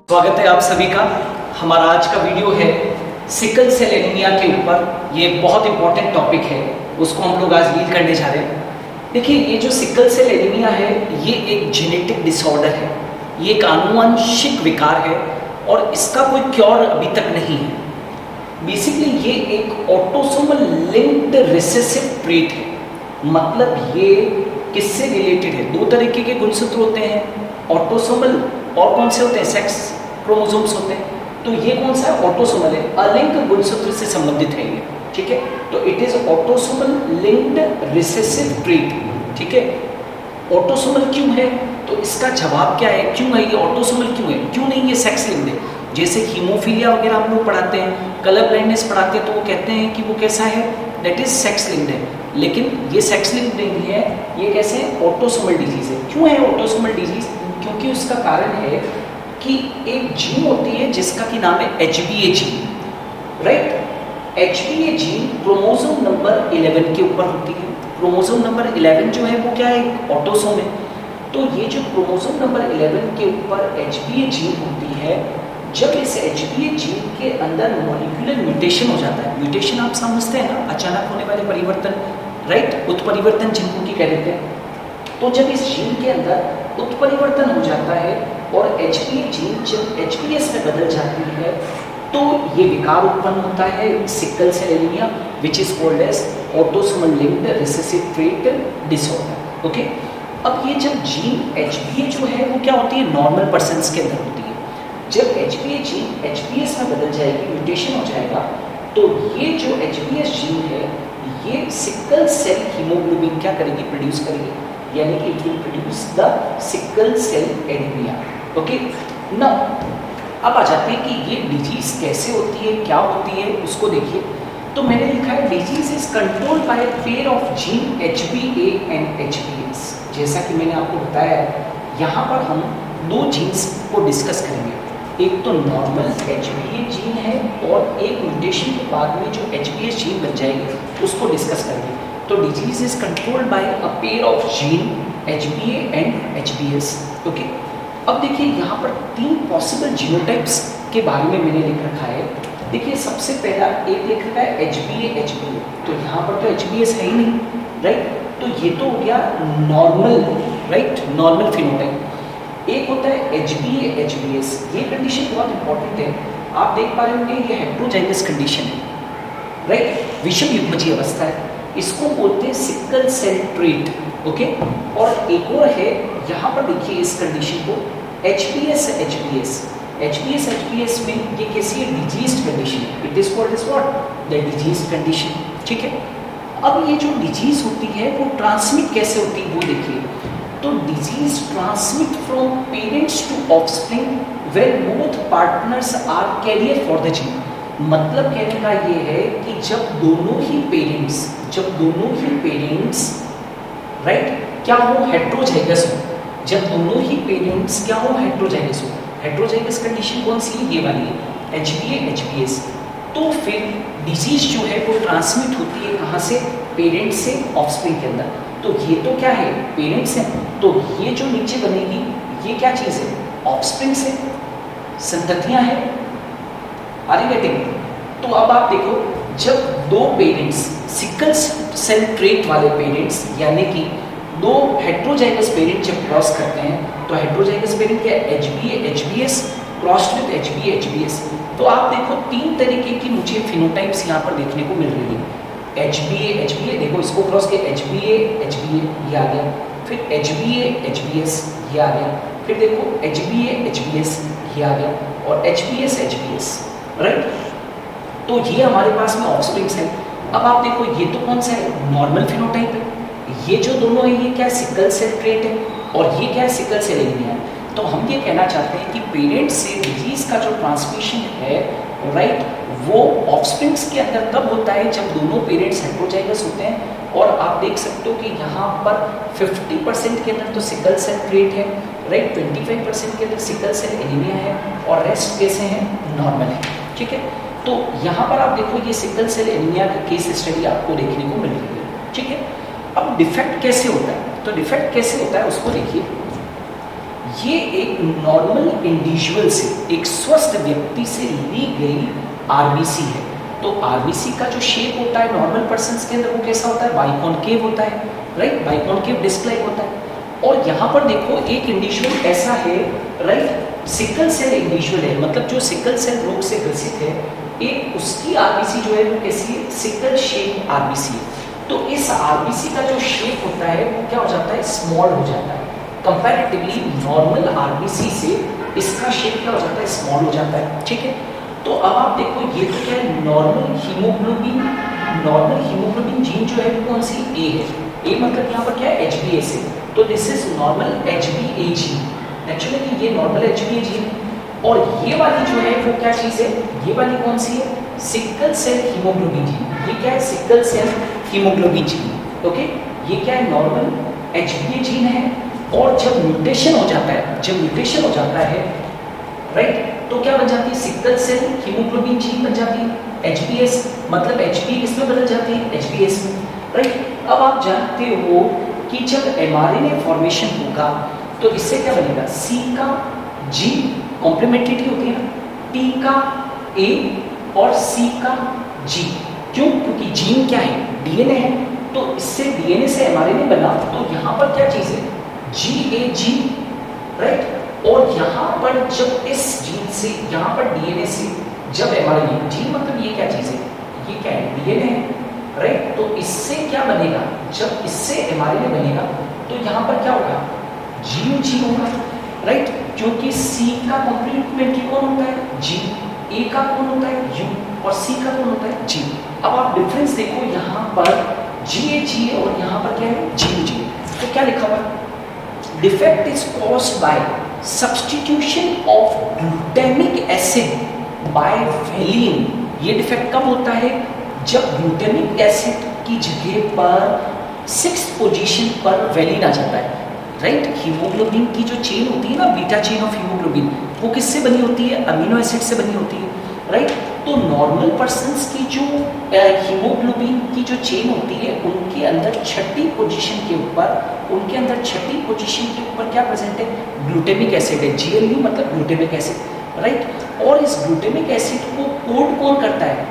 स्वागत है आप सभी का। हमारा आज का वीडियो है सिकल सेल एनीमिया के ऊपर। ये बहुत इंपॉर्टेंट टॉपिक है, उसको हम लोग आज डील करने जा रहे हैं। देखिए, ये जो सिकल सेल एनीमिया है ये एक जेनेटिक डिसऑर्डर है, ये एक आनुवंशिक विकार है और इसका कोई क्योर अभी तक नहीं है। बेसिकली ये एक ऑटोसोमल लिंक्ड रिसेसिव ट्रेट है। मतलब ये किससे रिलेटेड है? दो तरीके के गुणसूत्र होते हैं, ऑटोसोमल और कौन से होते हैं? सेक्स क्रोमोसोम्स होते हैं। तो ये कौन सा है? ऑटोसोमल है, अलिंक गुणसूत्र से संबंधित है ये। ठीक है, तो it is autosomal linked recessive trait. ठीक है, ऑटोसोमल क्यों है? तो इसका जवाब क्या है, क्यों है ये ऑटोसोमल, क्यों है, क्यों नहीं ये सेक्स लिंक्ड है? जैसे हीमोफीलिया वगैरह हम लोग पढ़ाते हैं, कलर ब्लाइंडनेस पढ़ाते हैं, तो वो कहते हैं कि वो कैसा है, दैट इज सेक्स लिंक्ड है। लेकिन ये सेक्स लिंक्ड नहीं है, ये कैसे है? ऑटोसोमल डिजीज है। क्यों है ऑटोसोमल डिजीज? क्योंकि उसका कारण है कि एक जीन होती है जिसका कि नाम है HBA gene, right. HBA gene chromosome number 11 के ऊपर होती है। क्रोमोसोम नंबर 11 जो है वो क्या है? एक ऑटोसोम है। तो ये जो क्रोमोसोम नंबर 11 के ऊपर HBA जीन होती है, जब इस HBA जीन के अंदर मॉलिक्यूलर म्यूटेशन हो जाता है, म्यूटेशन आप समझते हैं ना, अचानक होने वाले परिवर्तन, राइट, उत्परिवर्तन जिनको की कह देते हैं। तो जब इस जीन के अंदर उत्परिवर्तन हो जाता है और HBA जीन जब HBS में बदल जाती है, तो ये विकार उत्पन्न होता है, sickle cell anaemia, which is called as autosomal linked recessive trait disorder. Okay, अब ये जब जीन HBA जो है वो क्या होती है? नॉर्मल पर्सन्स के अंदर होती है। जब HBA जीन HBS में बदल जाएगी, म्यूटेशन हो जाएगा, तो ये जो HBS जीन है ये सिकल सेल हीमोग्लोबिन क्या करेगी? प्रोड्यूस करेगी, यानी कि it will produce the sickle cell anaemia. Okay, now अब आ जाते हैं कि ये डिजीज कैसे होती है, क्या होती है, उसको देखिए। तो मैंने लिखा है disease is controlled by pair of gene HBA and HBS। जैसा कि मैंने आपको बताया, यहाँ पर हम दो जीन्स को डिस्कस करेंगे। एक तो नॉर्मल HBA जीन है और एक म्यूटेशन के बाद में जो HBS जीन बन जाएगी उसको डिस्कस करेंगे। तो disease is controlled by a pair of gene HBA and HBS। Okay, अब देखिए यहाँ पर तीन पॉसिबल जीनोटाइप्स के बारे में मैंने लिख रखा है। देखिए, सबसे पहला एक लिख रखा है HBA, तो यहाँ पर तो HBS है ही नहीं, राइट। तो ये तो हो गया नॉर्मल, राइट, नॉर्मल फिनोटाइप। एक होता है HBS। ये कंडीशन बहुत इंपॉर्टेंट है, आप देख पा रहे होंगे ये हेट्रोजाइगस कंडीशन है, राइट, विषम युग्मजीय अवस्था है। इसको बोलते हैं सिकल सेल ट्रेट। ओके, और एक और है, यहाँ पर देखिए इस कंडीशन को HBS में ये कैसी है? डिजीज्ड कंडीशन है। It is called as what? The diseased condition. ठीक है, अब ये जो डिजीज होती है वो ट्रांसमिट कैसे होती है वो देखिए। तो disease transmit from parents to offspring when both partners are carrier for the gene. मतलब कहने का ये है कि जब दोनों ही पेरेंट्स राइट क्या हो? हेट्रोजाइगस हो। जब दोनों ही पेरेंट्स क्या हो? हेट्रोजाइगस हो। हेट्रोजाइगस कंडीशन कौन सी है? ये वाली है, HBA HBS। तो फिर डिजीज जो है वो ट्रांसमिट होती है कहाँ से? पेरेंट्स से ऑफस्प्रिंग के अंदर। तो ये तो क्या है? पेरेंट्स है। तो ये जो नीचे बनेगी ये क्या चीज़ है? ऑफस्प्रिंग से, संततियाँ हैं। Are you getting? तो अब आप देखो, जब दो पेरेंट्स सिकल सेल ट्रेट वाले पेरेंट्स, यानी कि दो हेट्रोजाइगस पेरेंट जब क्रॉस करते हैं, तो हेट्रोजाइगस पेरेंट क्या? HBA HBS crossed with HBA HBS। तो आप देखो तीन तरीके की मुझे फिनोटाइप्स यहाँ पर देखने को मिल रही है। HBA देखो, इसको क्रॉस के HBA ये आ गया, फिर HBA HBS ये आ गया, फिर देखो HBA HBS ये आ गया, और HBS राइट। तो ये हमारे पास में ऑफस्प्रिंग्स है। अब आप देखो, ये तो कौन सा है? नॉर्मल फिनोटाइप है। ये जो दोनों है ये क्या? सिकल सेल ट्रेट है, और ये क्या है? सिकल सेल एनीमिया है। तो हम ये कहना चाहते हैं कि पेरेंट्स से डिजीज का जो ट्रांसमिशन है, राइट, वो ऑफस्प्रिंग्स के अंदर तब होता है जब दोनों पेरेंट्स हेट्रोजाइगस होते हैं। और आप देख सकते हो कि यहाँ पर 50% के अंदर तो सिकल सेल ट्रेट है, राइट, 25% के अंदर सिकल सेल एनीमिया है, और रेस्ट कैसे हैं? नॉर्मल है। ठीक है, तो यहाँ पर आप देखो ये सिकल सेल एनीमिया का केस स्टडी आपको देखने को मिल रही है। ठीक है, अब डिफेक्ट कैसे होता है? तो डिफेक्ट कैसे होता है उसको देखिए। ये एक नॉर्मल इंडिविजुअल से, एक स्वस्थ व्यक्ति से ली गई आरबीसी है। तो आरबीसी का जो शेप होता है नॉर्मल पर्सन्स के अंदर वो कैसा होता है, बाइकॉन्केव होता है, राइट, बाइकॉन्केव डिस्क लाइक होता है। और यहाँ पर देखो एक इंडिविजुअल ऐसा है, राइट, सिकल सेल इंडिविजुअल है, मतलब जो सिकल सेल रोग से ग्रसित है, एक उसकी आरबीसी जो है वो कैसी है, सिकल शेप आरबीसी है। तो इस आरबीसी का जो शेप होता है वो क्या हो जाता है, स्मॉल हो जाता है। कंपैरेटिवली नॉर्मल आरबीसी से इसका शेप क्या हो जाता है, स्मॉल हो जाता है, ठीक है। तो अब आप देखो ये तो क्या है, नॉर्मल हीमोग्लोबिन जीन जो है वो कौन सी, ए है। ए मतलब यहाँ पर क्या है, HbA से, तो this is normal HbA gene. Actually ये नॉर्मल HbA जीन है। और ये वाली जो है वो क्या चीज़ है, ये वाली कौन सी है, सिकल सेल हीमोग्लोबिन जीन। ये क्या है, sickle cell haemoglobin gene, okay. ये क्या है, नॉर्मल HbA जीन है। और जब म्यूटेशन हो जाता है, राइट, तो क्या बन जाती है, सिकल सेल हीमोग्लोबिन जीन बन जाती है, HbS, मतलब HbA किसमें बदल जाती है, HbS में, राइट। अब आप जानते हो कि जब mRNA फॉर्मेशन होगा तो इससे क्या बनेगा, C का G कॉम्प्लीमेंट्रिटी होती है ना, T का A और C का G। क्यों, क्योंकि जीन क्या है, DNA है, तो इससे DNA से mRNA बना, तो यहाँ पर क्या चीज़ है, GAG, राइट। और यहाँ पर जब इस जीन से, यहाँ पर DNA से जब mRNA, जीन मतलब ये क्या चीज़ है, ये क्या है, DNA है, राइट। तो इससे क्या बनेगा, जब इससे mRNA बनेगा तो यहाँ पर क्या होगा, GUG होगा, राइट, क्योंकि C का कॉम्प्लीमेंट्री कौन होता है, G, A का कौन होता है, U, और C का कौन होता है, G। अब आप डिफरेंस देखो, यहाँ पर GAG और यहाँ पर क्या है, GUG। तो क्या लिखा हुआ है, defect is caused by substitution of glutamic acid by valine. ये डिफेक्ट कब होता है, जब ग्लूटामिक एसिड की जगह पर 6th पोजीशन पर वेलिन आ जाता है, राइट। हीमोग्लोबिन की जो चेन होती है ना, बीटा चेन ऑफ हीमोग्लोबिन, वो किससे बनी होती है, अमीनो एसिड से बनी होती है, राइट। तो नॉर्मल पर्सन्स की जो हीमोग्लोबिन की जो चेन होती है, उनके अंदर 6ठी पोजीशन के ऊपर, उनके अंदर 6ठी पोजीशन के ऊपर क्या प्रेजेंट है, ग्लूटामिक एसिड है, GLU मतलब ग्लूटामिक एसिड, राइट। और इस ग्लूटामिक एसिड को कोड कौन करता है,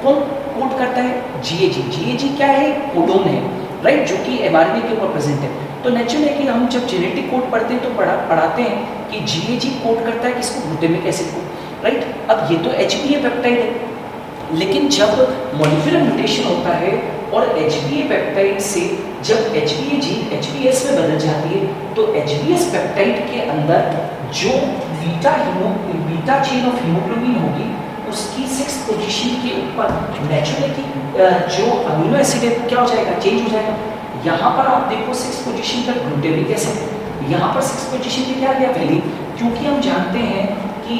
कौन कोड करता है, GAG। GAG क्या है, कोडोन है, राइट, जो कि mRNA के ऊपर प्रेजेंट है। तो नेचुरल है कि हम जब जेनेटिक कोड पढ़ते हैं तो पढ़ाते हैं कि GAG कोड करता है किसको, ग्लूटामिक एसिड को, राइट। अब ये तो HbA पेप्टाइड है, लेकिन जब मॉलिक्यूलर म्यूटेशन होता है और HbA पेप्टाइड से जब HbA जीन HbS में बदल जाती है, तो HbS पेप्टाइड के अंदर जो बीटा चेन ऑफ हीमोग्लोबिन होगी, उसकी 6th पोजीशन के ऊपर नेचुरली जो अमीनो एसिड है क्या हो जाएगा, चेंज हो जाएगा। यहाँ पर आप देखो 6th पोजीशन पर ग्लूटामिक एसिड, यहाँ पर 6th पोजीशन पे क्या आ गया, वेलिन। क्योंकि हम जानते हैं कि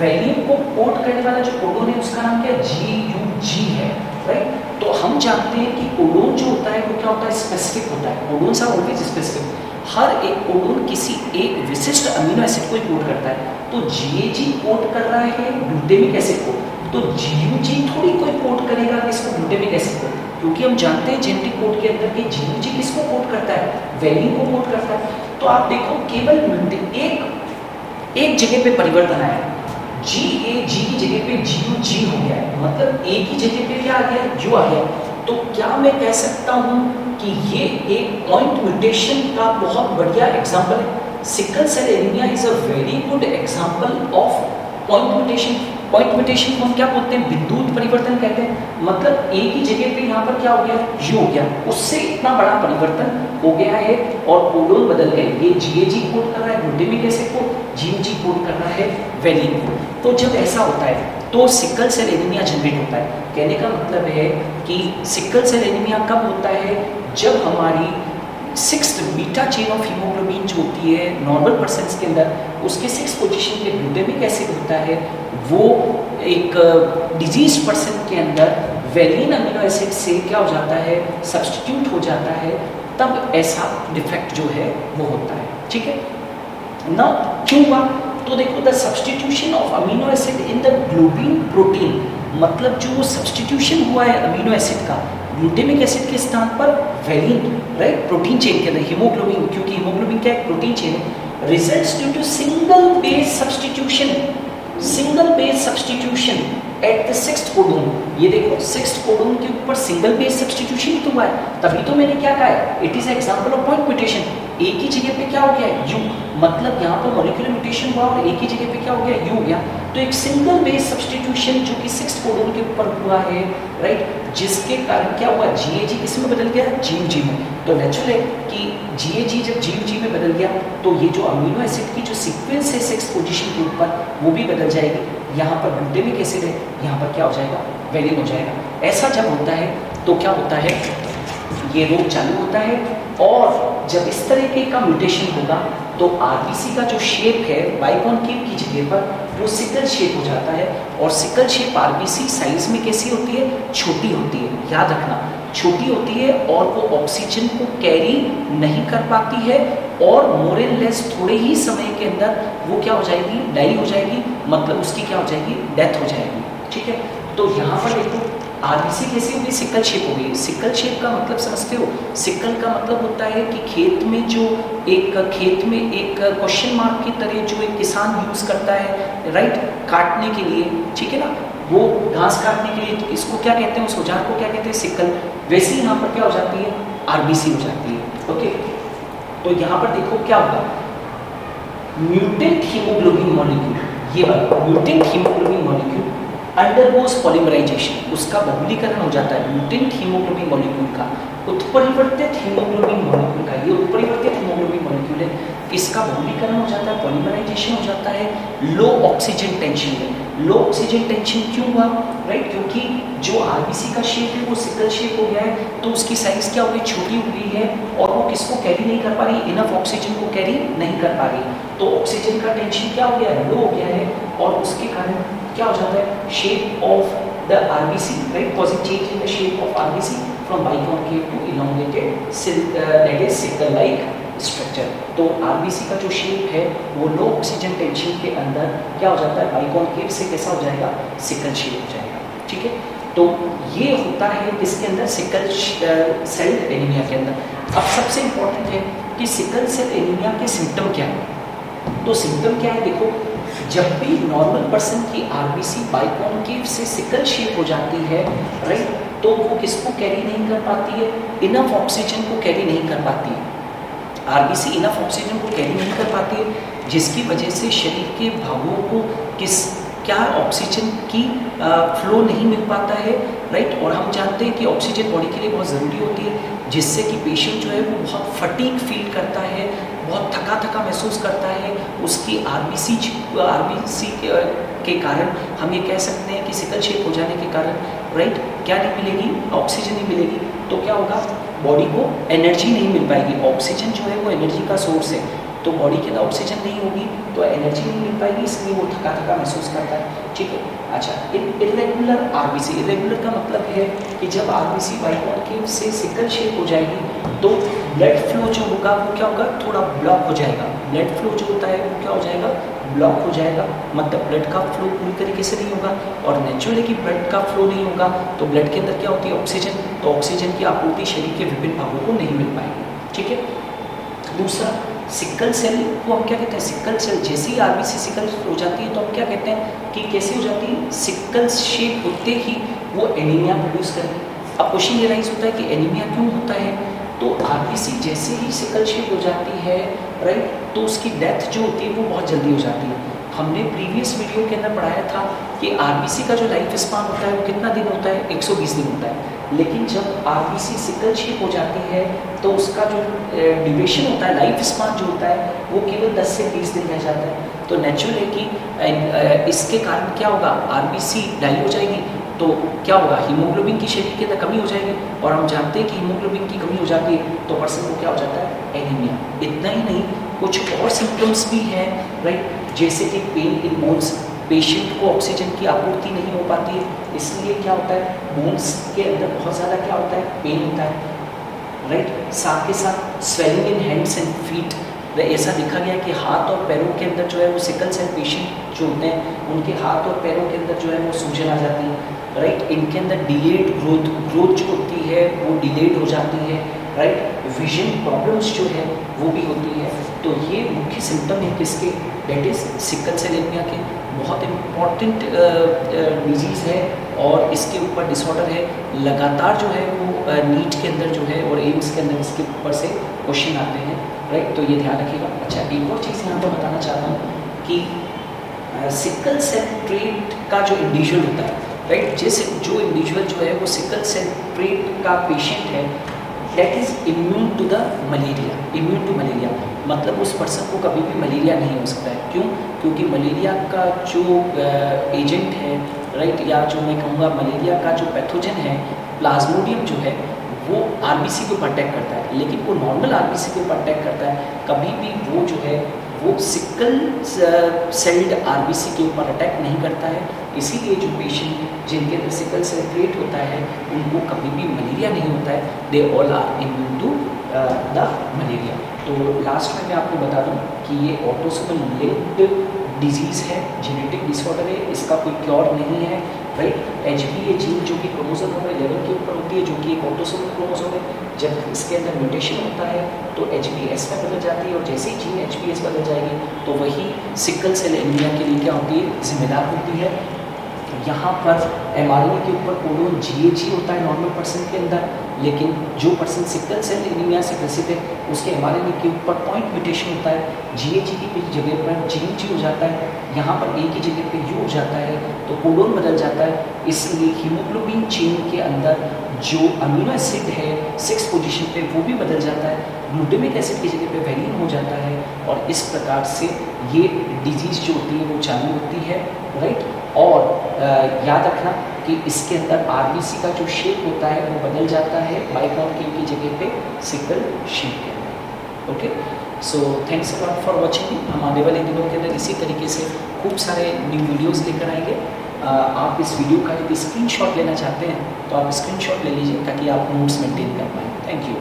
वेलिन को कोड करने वाला जो कोडोन है उसका नाम क्या है, GUG है, राइट। तो हम जानते हैं कि कोडोन जो होता है वो क्या होता है, स्पेसिफिक होता है। कोडोन्स आर ऑलवेज स्पेसिफिक, हर एक कोडोन किसी एक विशिष्ट अमीनो एसिड को कोड करता है। तो GAG कोड कर रहा है ग्लूटामिक एसिड को, तो GUG थोड़ी कोई कोड करेगा इसको, ग्लूटामिक एसिड को, क्योंकि हम जानते हैं जेनेटिक कोड के अंदर कि GUG किसको कोड करता है, वेलिन को कोड करता है। तो आप देखो केवल एक जगह पे परिवर्तन आया, GAG की जगह पे GUG हो गया है, मतलब A की जगह पे क्या आ गया, U आ गया। तो क्या मैं कह सकता हूँ कि ये एक पॉइंट म्यूटेशन का बहुत बढ़िया एग्जाम्पल है। Sickle cell anaemia is a very good example of point mutation. Point mutation को हम क्या बोलते हैं, बिंदु परिवर्तन कहते हैं। मतलब A की जगह पे यहाँ पर क्या हो गया, U हो गया, उससे इतना बड़ा परिवर्तन हो गया है और कोडोन बदल गए। ये GAG कोड कर रहा है ग्लूटामिक एसिड को, GUG कोड कर रहा है वेलिन को। तो जब ऐसा होता है तो सिकल सेल एनीमिया जनरेट होता है। कहने का मतलब है कि सिकल सेल एनीमिया कब होता है, जब हमारी 6th beta chain of haemoglobin जो होती है नॉर्मल पर्सन्स के अंदर, उसके 6th पोजीशन पे ग्लूटामिक एसिड होता है, वो एक डिजीज पर्सन के अंदर वेलिन अमीनो एसिड से क्या हो जाता है, सब्स्टिट्यूट हो जाता है, तब ऐसा डिफेक्ट जो है वो होता है। ठीक है ना, क्यों हुआ? तो देखो the substitution of amino acid in the globin protein, मतलब जो सब्स्टिट्यूशन हुआ है अमीनो एसिड का ग्लूटामिक एसिड के स्थान पर वेलिन, राइट, प्रोटीन चेन के अंदर हीमोग्लोबिन, क्योंकि हीमोग्लोबिन क्या है, प्रोटीन चेन है, results due to single base substitution, single base substitution at the sixth codon. ये देखो सिक्स्थ कोडोन के ऊपर सिंगल बेस सब्स्टिट्यूशन तो हुआ है, तभी तो मैंने क्या कहा है, it is example of point mutation. एक ही जगह पे क्या हो गया है, यू, मतलब यहाँ पर मॉलिक्यूलर म्यूटेशन हुआ और एक ही जगह पे क्या हो गया, यू हो गया। तो एक सिंगल बेस सब्स्टिट्यूशन जो कि सिक्स्थ कोडोन के ऊपर हुआ है, राइट, जिसके कारण क्या हुआ, जीएजी किस में बदल गया, जीयूजी में। तो नेचुरल है कि जीएजी जब जीयूजी में बदल गया तो ये जो अमीनो एसिड की जो सीक्वेंस है सिक्स्थ पोजीशन के ऊपर वो भी बदल जाएगी। यहाँ पर ग्लूटामिक एसिड है, यहाँ पर क्या हो जाएगा, वेलिन हो जाएगा। ऐसा जब होता है तो क्या होता है, ये रोग चालू होता है, और जब इस तरीके का म्यूटेशन होगा तो आरबीसी का जो शेप है बाइकॉन्केव की जगह पर वो सिकल शेप हो जाता है। और सिकल शेप आरबीसी साइज में कैसी होती है, छोटी होती है, याद रखना, छोटी होती है, और वो ऑक्सीजन को कैरी नहीं कर पाती है, और मोर एंड लेस थोड़े ही समय के अंदर वो क्या हो जाएगी, डाई हो जाएगी, मतलब उसकी क्या हो जाएगी, डेथ हो जाएगी। ठीक है, तो यहाँ पर देखो आरबीसी कैसी होगी, सिकल शेप हो गई। सिकल शेप का मतलब समझते हो, सिकल का मतलब होता है कि खेत में एक क्वेश्चन मार्क की तरह जो एक किसान यूज करता है, राइट, काटने के लिए, ठीक है ना, वो घास काटने के लिए, तो इसको क्या कहते हैं, उस औजार को क्या कहते हैं, सिकल। वैसे ही यहाँ पर क्या हो जाती है, आरबीसी हो जाती है। ओके, तो यहाँ पर देखो क्या होगा, म्यूटेंट हीमोग्लोबिन मॉलिक्यूल, ये वाला mutant haemoglobin molecule undergoes polymerisation, उसका बहुलीकरण हो जाता है, म्यूटेंट हीमोग्लोबिन मॉलिक्यूल का, उत्परिवर्तित हीमोग्लोबिन मॉलिक्यूल का, ये उत्परिवर्तित हीमोग्लोबिन मॉलिक्यूल है, इसका बहुलीकरण हो जाता है, पॉलीमराइजेशन हो जाता है लो ऑक्सीजन टेंशन में। लो ऑक्सीजन टेंशन क्यों हुआ, राइट, क्योंकि जो आरबीसी का शेप है वो सिकल शेप हो गया है, तो उसकी साइज क्या हो गई, छोटी हो गई है, और वो किसको कैरी नहीं कर पा रही, इनफ ऑक्सीजन को कैरी नहीं कर पा रही, तो ऑक्सीजन का टेंशन क्या हो गया है, लो हो गया है, और उसके कारण क्या हो जाता है, shape of the RBC, right, positive change in the shape of RBC from biconcave to elongated, that is sickle like structure. तो आरबीसी का जो शेप है वो लो ऑक्सीजन टेंशन के अंदर क्या हो जाता है, बाइकॉन्केव से कैसा हो जाएगा, सिकल शेप हो जाएगा। ठीक है, तो ये होता है इसके अंदर सिकल सेल एनीमिया के अंदर। अब सबसे इंपॉर्टेंट है कि सिकल सेल एनीमिया के सिम्टम क्या है। तो सिम्टम क्या है, देखो, जब भी नॉर्मल पर्सन की आरबीसी बाइकॉन्केव से सिकल शेप हो जाती है, राइट, तो वो किसको कैरी नहीं कर पाती है, इनफ ऑक्सीजन को कैरी नहीं कर पाती है, आरबीसी इनफ ऑक्सीजन को कैरी नहीं कर पाती है, जिसकी वजह से शरीर के भागों को क्या ऑक्सीजन की फ्लो नहीं मिल पाता है, राइट। और हम जानते हैं कि ऑक्सीजन बॉडी के लिए बहुत ज़रूरी होती है, जिससे कि पेशेंट जो है वो बहुत फटीग फील करता है, बहुत थका थका महसूस करता है। उसकी आरबीसी के कारण हम ये कह सकते हैं कि सिकल शेप हो जाने के कारण, राइट, क्या नहीं मिलेगी, ऑक्सीजन नहीं मिलेगी, तो क्या होगा, बॉडी को एनर्जी नहीं मिल पाएगी। ऑक्सीजन जो है वो एनर्जी का सोर्स है, तो बॉडी के अंदर ऑक्सीजन नहीं होगी तो एनर्जी नहीं मिल पाएगी, इसलिए वो थका थका महसूस करता है। ठीक है, अच्छा, इरेगुलर आरबीसी, इरेगुलर का मतलब है कि जब आरबीसी बाइकॉन्केव से सिकल शेप हो जाएगी तो ब्लड फ्लो जो होगा वो क्या होगा, थोड़ा ब्लॉक हो जाएगा। ब्लड फ्लो जो होता है वो क्या हो जाएगा, ब्लॉक हो जाएगा, मतलब ब्लड का फ्लो पूरी तरीके से नहीं होगा। और नेचुरली कि ब्लड का फ्लो नहीं होगा तो ब्लड के अंदर क्या होती है, ऑक्सीजन, तो ऑक्सीजन की आपूर्ति शरीर के विभिन्न भागों को नहीं मिल पाएगी। ठीक है, दूसरा, सिकल सेल को हम क्या कहते हैं, सिकल सेल जैसे ही आरबीसी सिकल हो जाती है तो हम क्या कहते हैं कि कैसी हो जाती है, सिकल शेप होते ही वो एनीमिया प्रोड्यूस करेगी। अब क्वेश्चन ये राइज होता है कि एनीमिया क्यों होता है, तो आरबीसी जैसे ही सिकल शेप हो जाती है, राइट, तो उसकी डेथ जो होती है वो बहुत जल्दी हो जाती है। हमने प्रीवियस वीडियो के अंदर पढ़ाया था कि आरबीसी का जो लाइफ स्पान होता है वो कितना दिन होता है, 120 दिन होता है। लेकिन जब आरबीसी सिकल शेप हो जाती है तो उसका जो ड्यूरेशन होता है, लाइफ स्पान जो होता है वो केवल 10 से 20 दिन रह जाता है। तो नेचुरल है कि इसके कारण क्या होगा, आरबीसी डाई हो जाएगी, तो क्या होगा, हीमोग्लोबिन की शरीर के अंदर कमी हो जाएगी, और हम जानते हैं कि हीमोग्लोबिन की कमी हो जाती है तो पर्सन को क्या हो जाता है, एनीमिया। इतना ही नहीं, कुछ और सिम्टम्स भी हैं, राइट, जैसे कि पेन इन बोन्स, पेशेंट को ऑक्सीजन की आपूर्ति नहीं हो पाती है, इसलिए क्या होता है, बोन्स के अंदर बहुत ज़्यादा क्या होता है, पेन होता है, राइट। साथ के साथ swelling in hands and feet, ऐसा देखा गया है कि हाथ और पैरों के अंदर जो है वो सिकल सेल पेशेंट जो होते हैं उनके हाथ और पैरों के अंदर जो है वो सूजन आ जाती है। राइट, इनके अंदर डिलेड ग्रोथ जो होती है वो डिलेड हो जाती है, राइट, विजन प्रॉब्लम्स जो है वो भी होती है। तो ये मुख्य सिम्टम है किसके, that is sickle cell anaemia के। बहुत इम्पॉर्टेंट डिजीज़ है और इसके ऊपर डिसऑर्डर है, लगातार जो है वो नीट के अंदर जो है और एम्स के अंदर इसके ऊपर से क्वेश्चन आते हैं, राइट, तो ये ध्यान रखिएगा। अच्छा, एक और चीज़ यहाँ पर बताना चाहता हूँ कि सिकल सेल ट्रेट का जो इंडिविजुअल होता है, राइट, जैसे जो इंडिविजुअल जो है वो सिकल सेल ट्रेट का पेशेंट है, that is immune to the malaria. Immune to malaria मतलब उस पर्सन को कभी भी मलेरिया नहीं हो सकता है। क्यों? क्योंकि मलेरिया का जो एजेंट है, राइट, या जो मैं कहूँगा मलेरिया का जो पैथोजन है, प्लाज्मोडियम जो है, वो आरबीसी के ऊपर अटैक करता है, लेकिन वो नॉर्मल आरबीसी के ऊपर अटैक करता है, कभी भी वो जो है वो सिकल सेल्ड आरबीसी के ऊपर अटैक नहीं करता है। इसीलिए जो पेशेंट जिनके अंदर सिकल सेल ट्रेट होता है उनको कभी भी मलेरिया नहीं होता है, they all are immune to the malaria. तो लास्ट में मैं आपको बता दूं कि ये ऑटोसोमल लिंक्ड डिजीज़ है, जेनेटिक डिसऑर्डर है, इसका कोई क्योर नहीं है, राइट। HBA जीन जो कि क्रोमोसोम नंबर 11 के ऊपर होती है, जो कि एक ऑटोसोमल क्रोमोसोम है, जब इसके अंदर म्यूटेशन होता है तो HBS में बदल जाती है, और जैसे ही जीन HBS बदल जाएगी तो वही सिकल सेल एनीमिया के लिए क्या होती है, जिम्मेदार होती है। यहाँ पर mRNA के ऊपर कोडोन GH होता है नॉर्मल पर्सन के अंदर, लेकिन जो पर्सन सिकल सेल एनीमिया से ग्रसित है उसके mRNA के ऊपर पॉइंट म्यूटेशन होता है, GH की जगह पर GH हो जाता है, यहाँ पर A की जगह पे U हो जाता है, तो कोडोन बदल जाता है। इसलिए हीमोग्लोबिन चेन के अंदर जो अमीनो एसिड है 6 पोजीशन पे वो भी बदल जाता है, ग्लूटामिक एसिड की जगह पे वेलिन हो जाता है, और इस प्रकार से ये डिजीज़ जो होती है वो चालू होती है, राइट। और याद रखना कि इसके अंदर आरबीसी का जो शेप होता है वो बदल जाता है बाइकॉन्केव की जगह पे सिकल शेप के अंदर। Okay, so thanks a lot for watching. हम आने वाले दिनों के अंदर इसी तरीके से खूब सारे न्यू वीडियोस लेकर आएंगे। आप इस वीडियो का यदि स्क्रीनशॉट लेना चाहते हैं तो आप स्क्रीनशॉट ले लीजिए ताकि आप नोट्स मेंटेन कर पाएँ। Thank you.